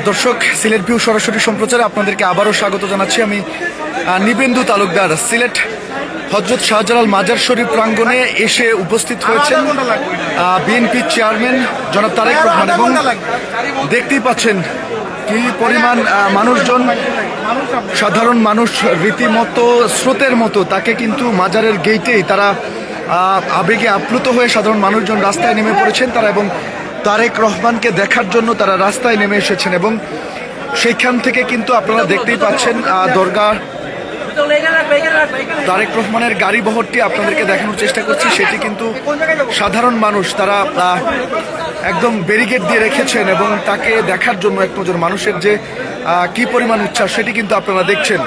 দর্শক, সিলেট ভিউ সরাসরি সম্প্রচারে আপনাদেরকে আবারও স্বাগত জানাচ্ছি। আমি নিবেন্দু তালুকদার। সিলেট হযরত শাহজালাল মাজার শরীফ প্রাঙ্গণে এসে উপস্থিত হয়েছেন বিএনপি চেয়ারম্যান জনাব তারেক রহমান, এবং দেখতেই পাচ্ছেন কি পরিমাণ মানুষজন, সাধারণ মানুষ রীতিমতো স্রোতের মতো তাকে কিন্তু মাজারের গেটেই তারা আবেগে আপ্লুত হয়ে সাধারণ মানুষজন রাস্তায় নেমে পড়েছেন তারা, এবং তারেক রহমানকে দেখার জন্য তারা রাস্তায় নেমে এসেছেন। এবং সেইখান থেকে কিন্তু আপনারা দেখতেই পাচ্ছেন দরগা তারেক রহমানের গাড়ি বহরটি আপনাদেরকে দেখানোর চেষ্টা করছি, সেটি কিন্তু সাধারণ মানুষ তারা একদম ব্যারিকেড দিয়ে রেখেছেন এবং তাকে দেখার জন্য এক নজর মানুষের যে কি পরিমাণ উচ্ছ্বাস সেটি কিন্তু আপনারা দেখছেন।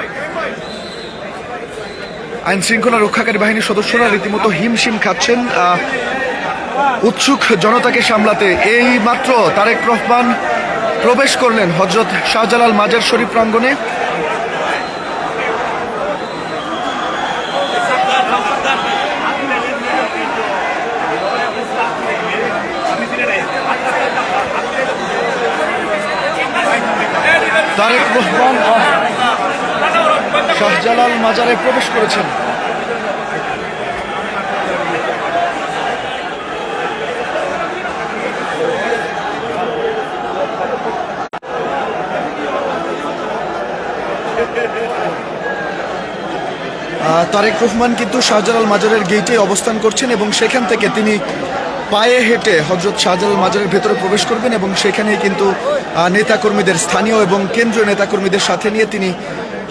আইন শৃঙ্খলা রক্ষাকারী বাহিনীর সদস্যরা রীতিমতো হিমশিম খাচ্ছেন উৎসুক জনতাকে সামলাতে। এই মাত্র তারেক রহমান প্রবেশ করলেন হযরত শাহজালাল মাজার শরীফ প্রাঙ্গণে। তারেক রহমান শাহজালাল মাজারে প্রবেশ করেছেন। তারেক রহমান কিন্তু শাহজালাল মাজারের গেটে অবস্থান করছেন এবং সেখান থেকে তিনি পায়ে হেঁটে হযরত শাহজালাল মাজারের ভেতরে প্রবেশ করবেন এবং সেখানেই কিন্তু নেতাকর্মীদের, স্থানীয় এবং কেন্দ্রীয় নেতাকর্মীদের সাথে নিয়ে তিনি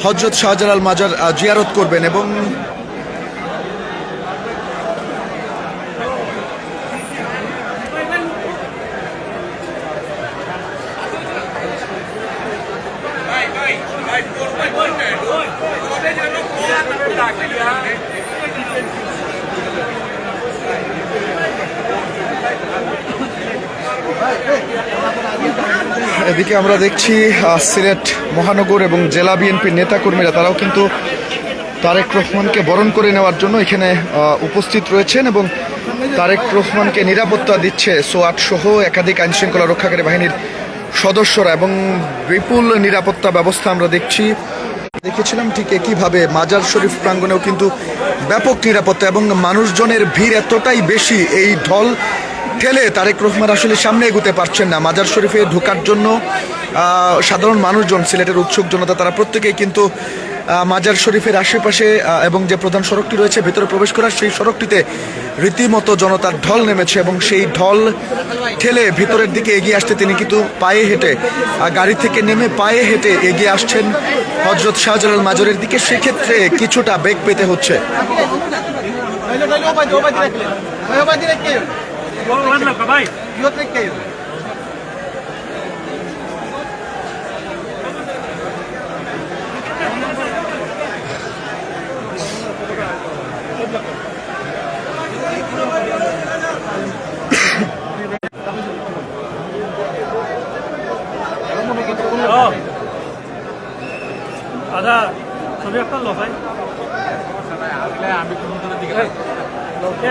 হযরত শাহজালাল মাজার জিয়ারত করবেন। এবং এদিকে আমরা দেখছি সিলেট মহানগর এবং জেলা বিএনপির নেতাকর্মীরা তারাও কিন্তু তারেক রহমানকে বরণ করে নেওয়ার জন্য এখানে উপস্থিত রয়েছেন এবং তারেক রহমানকে নিরাপত্তা দিচ্ছে সোয়াট সহ একাধিক আইন শৃঙ্খলা রক্ষাকারী বাহিনীর সদস্যরা, এবং বিপুল নিরাপত্তা ব্যবস্থা আমরা দেখেছিলাম ঠিক একইভাবে মাজার শরীফ প্রাঙ্গণেও কিন্তু ব্যাপক নিরাপত্তা এবং মানুষজনের ভিড় এতটাই বেশি, এই ঢল ঠেলে তারেক রহমান আসলে সামনে এগোতে পারছেন না। মাজার শরীফে ঢোকার জন্য সাধারণ মানুষজন, সিলেটের উৎসুক জনতা, তারা প্রত্যেকেই কিন্তু মাজার শরীফের আশেপাশে এবং যে প্রধান সড়কটি রয়েছে ভেতরে প্রবেশ করার সেই সড়কটিতে রীতিমতো জনতার ঢল নেমেছে এবং সেই ঢল ঠেলে ভিতরের দিকে এগিয়ে আসতে তিনি কিন্তু পায়ে হেঁটে, গাড়ি থেকে নেমে পায়ে হেঁটে এগিয়ে আসছেন হযরত শাহজালাল মাজারের দিকে। সেক্ষেত্রে কিছুটা বেগ পেতে হচ্ছে। আদা ছবি একটা লো ভাই,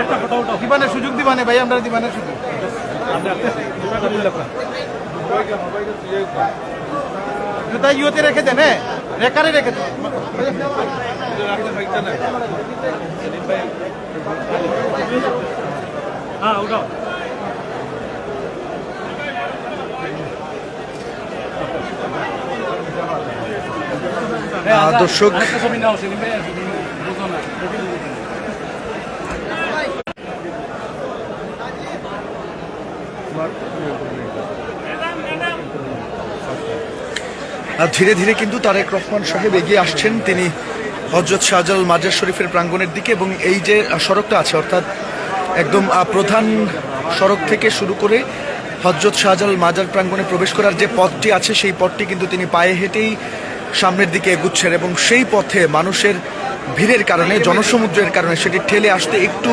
একটা ফটো উঠাও। দিবানের সুযোগ দিবানে ভাই, আমরা দিবানের সুযোগ জুতা ইউতে রেখে দেন, রেকারে রেখে দেন। হ্যাঁ উঠাও। দর্শক, ধীরে ধীরে কিন্তু তারেক রহমান সাহেব এগিয়ে আসছেন তিনি হযরত শাহজালাল মাজার শরীফের প্রাঙ্গণের দিকে। এবং এই যে সড়কটা আছে, অর্থাৎ একদম প্রধান সড়ক থেকে শুরু করে হযরত শাহজালাল মাজার প্রাঙ্গণে প্রবেশ করার যে পথটি আছে সেই পথটি কিন্তু তিনি পায়ে হেঁটেই সামনের দিকে এগুচ্ছেন এবং সেই পথে মানুষের ভিড়ের কারণে, জনসমুদ্রের কারণে সেটি ঠেলে আসতে একটু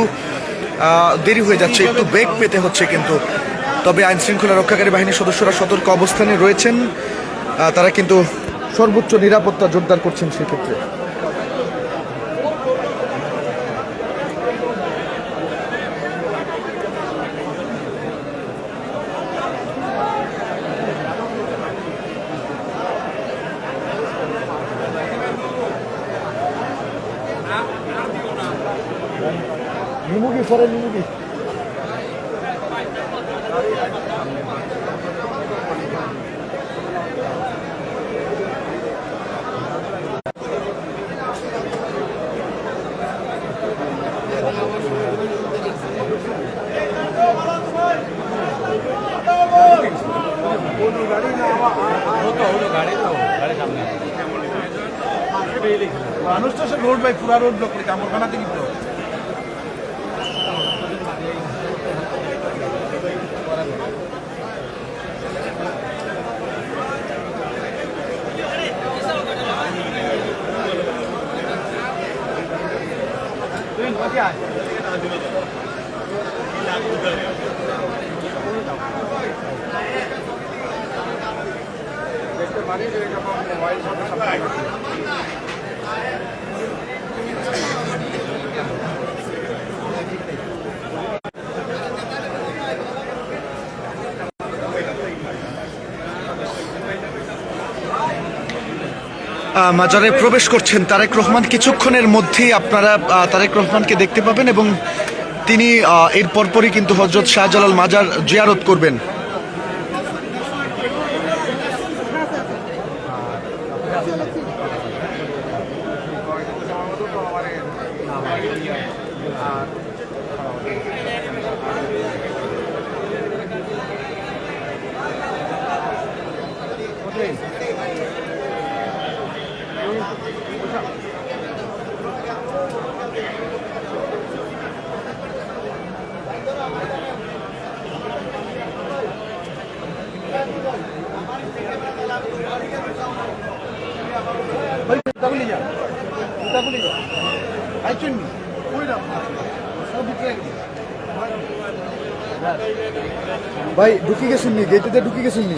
দেরি হয়ে যাচ্ছে, একটু বেগ পেতে হচ্ছে। কিন্তু তবে আইন শৃঙ্খলা রক্ষাকারী বাহিনীর সদস্যরা সতর্ক অবস্থানে রয়েছেন, তারা কিন্তু সর্বোচ্চ নিরাপত্তা জোরদার করছেন সেক্ষেত্রে। পরে নিবি। মানুষ তো সব রোড ভাই পুরা রোড ব্লক করে কামরখানা থেকে ব্লক। মাজারে প্রবেশ করছেন তারেক রহমান। কিছুক্ষণের মধ্যেই আপনারা তারেক রহমানকে দেখতে পাবেন এবং তিনি এর পরপরই কিন্তু হযরত শাহজালাল মাজার জিয়ারত করবেন। ভাই ঢুকি গেছেন নি? গেটেতে ঢুকি গেছেন নি?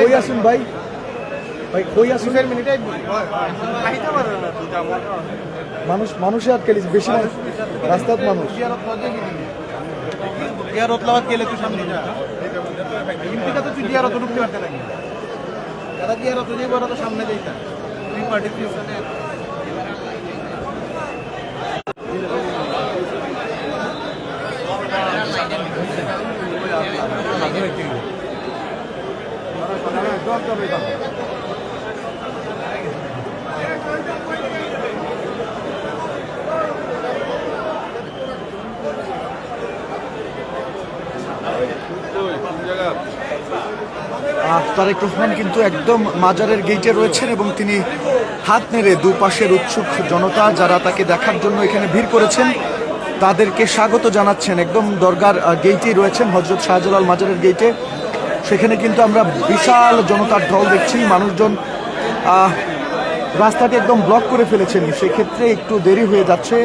কই আসুন ভাই, ভাই কই আসুন? মানুষে আটকে বেশি মানুষ রাস্তাত মানুষ জিয়ারত লাগাত গেলে তুই সামনে যা এমপিটা তো তুই জিয়ারত ঢুকতে পারতে নাকি যারা জিয়ারত যাইব ওরা তো সামনে যাইতা তুই পার্টি তারেক রহমান কিন্তু একদম মাজারের গেটে রয়েছেন এবং তিনি হাত নেড়ে দুপাশের উৎসুক জনতা যারা তাকে দেখার জন্য এখানে ভিড় করেছেন তাদেরকে স্বাগত জানাচ্ছেন। একদম দরগার গেটেই রয়েছেন, হযরত শাহজালাল মাজারের গেটে। সেখানে কিন্তু আমরা বিশাল জনতার ঢল দেখছি। মানুষজন রাস্তাটি একদম ব্লক করে ফেলেছেন, সেক্ষেত্রে একটু দেরি হয়ে যাচ্ছে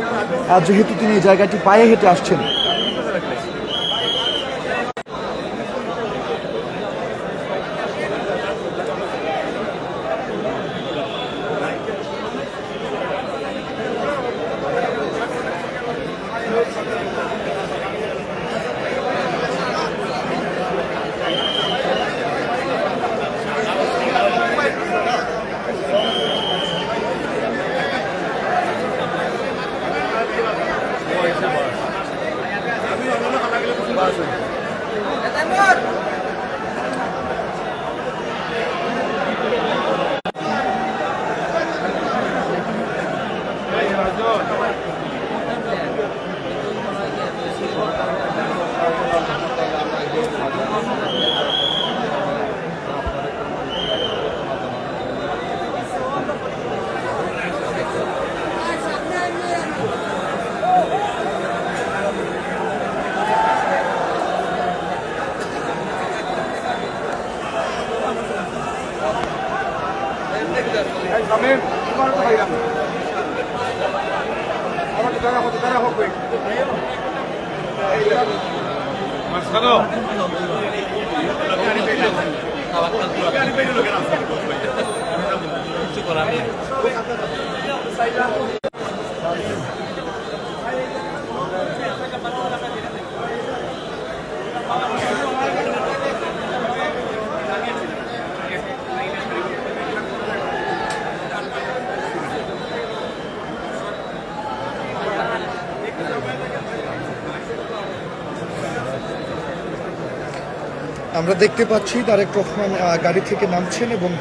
যেহেতু তিনি এই জায়গাটি পায়ে হেঁটে আসছেন। আমরা দেখতে পাচ্ছি তারেক রহমান গাড়ি থেকে নামছেন এবং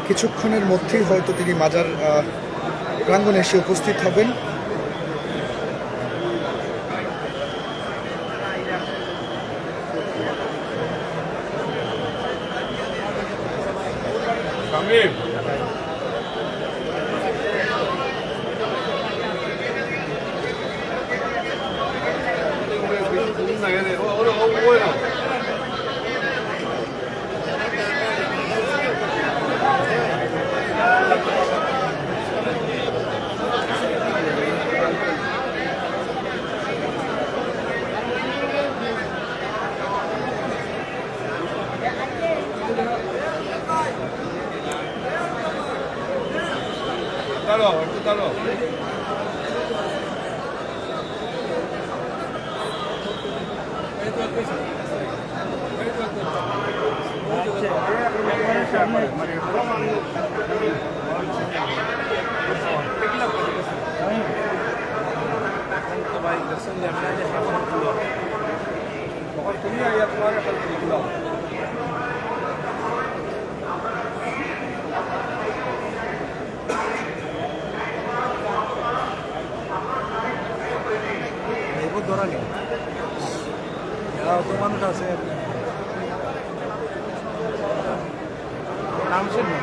কিছুক্ষণের মধ্যেই হয়তো তিনি মাজার প্রাঙ্গণে এসে উপস্থিত হবেন। ধরা নেই মানুষ আছে নামছেন না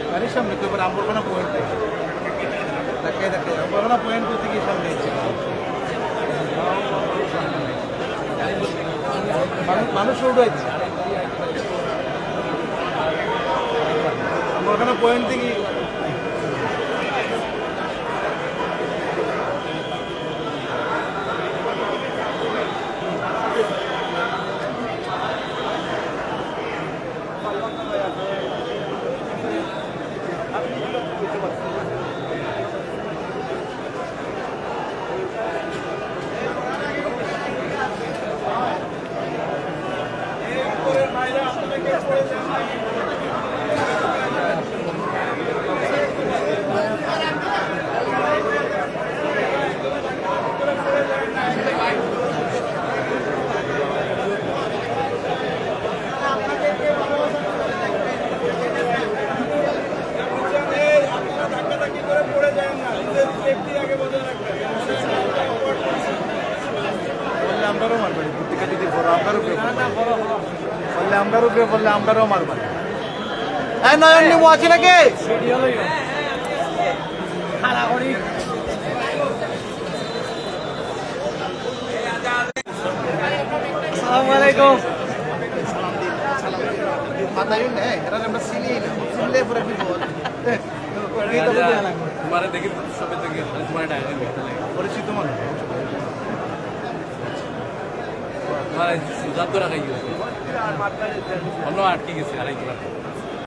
গাড়ির সামনে তো এবার আম্বরখানা পয়েন্ট দেখে দেখে আম্বরখানা পয়েন্ট করতে গিয়ে সামনে মানুষ উঠেছে আম্বরখানা পয়েন্ট থেকে আমরাও মারবাড়ি প্রত্যেকে যদি বড় আমরাও বললে আমরাও বললে আমরাও মারবাড়ি হ্যাঁ নয়ন নিমু আছে নাকি আসসালামাইকুম মাথায় নেই এরা আমরা চিনি না চিনলে পরে বিপদ তোমার দেখি সবে থেকে তোমার ডায়রি পরিচিত মানুষ সুজাত রাখাই গেছে অন্য আটকে গেছে আরেকবার